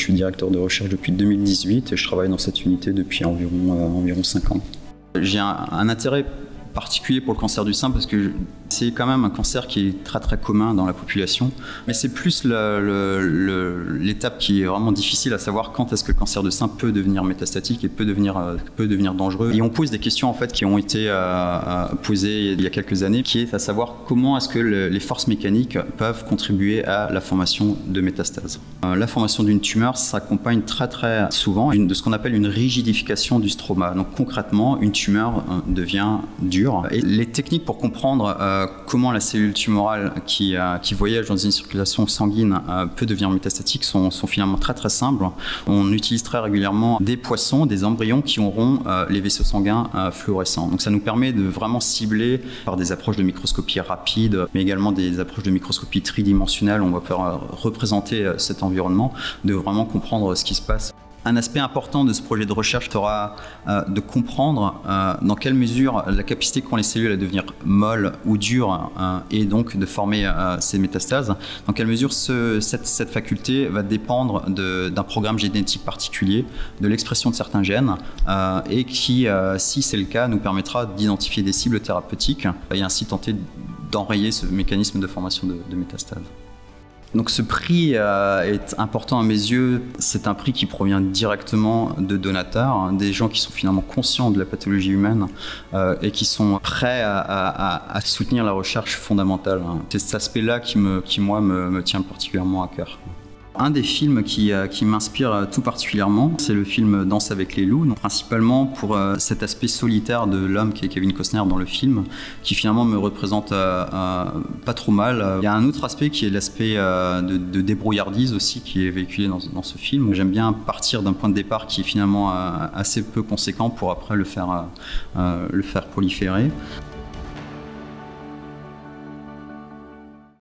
suis directeur de recherche depuis 2018 et je travaille dans cette unité depuis environ 5 ans. J'ai un intérêt particulier pour le cancer du sein parce que c'est quand même un cancer qui est très très commun dans la population, mais c'est plus l'étape qui est vraiment difficile, à savoir quand est-ce que le cancer du sein peut devenir métastatique et peut devenir dangereux. Et on pose des questions en fait qui ont été posées il y a quelques années, qui est à savoir comment est-ce que les forces mécaniques peuvent contribuer à la formation de métastases. La formation d'une tumeur s'accompagne très très souvent de ce qu'on appelle une rigidification du stroma. Donc concrètement, une tumeur devient dure. Et les techniques pour comprendre comment la cellule tumorale qui voyage dans une circulation sanguine peut devenir métastatique sont finalement très très simples. On utilise très régulièrement des poissons, des embryons qui auront les vaisseaux sanguins fluorescents. Donc ça nous permet de vraiment cibler par des approches de microscopie rapide, mais également des approches de microscopie tridimensionnelle. On va pouvoir représenter cet environnement, de vraiment comprendre ce qui se passe. Un aspect important de ce projet de recherche sera de comprendre dans quelle mesure la capacité qu'ont les cellules à devenir molles ou dures et donc de former ces métastases, dans quelle mesure cette faculté va dépendre d'un programme génétique particulier, de l'expression de certains gènes et qui, si c'est le cas, nous permettra d'identifier des cibles thérapeutiques et ainsi tenter d'enrayer ce mécanisme de formation de métastases. Donc ce prix est important à mes yeux. C'est un prix qui provient directement de donateurs, des gens qui sont finalement conscients de la pathologie humaine et qui sont prêts à soutenir la recherche fondamentale. C'est cet aspect-là qui moi, me tient particulièrement à cœur. Un des films qui m'inspire tout particulièrement, c'est le film Danse avec les loups, donc principalement pour cet aspect solitaire de l'homme qui est Kevin Costner dans le film, qui finalement me représente pas trop mal. Il y a un autre aspect qui est l'aspect de débrouillardise aussi, qui est véhiculé dans ce film. J'aime bien partir d'un point de départ qui est finalement assez peu conséquent pour après le faire proliférer.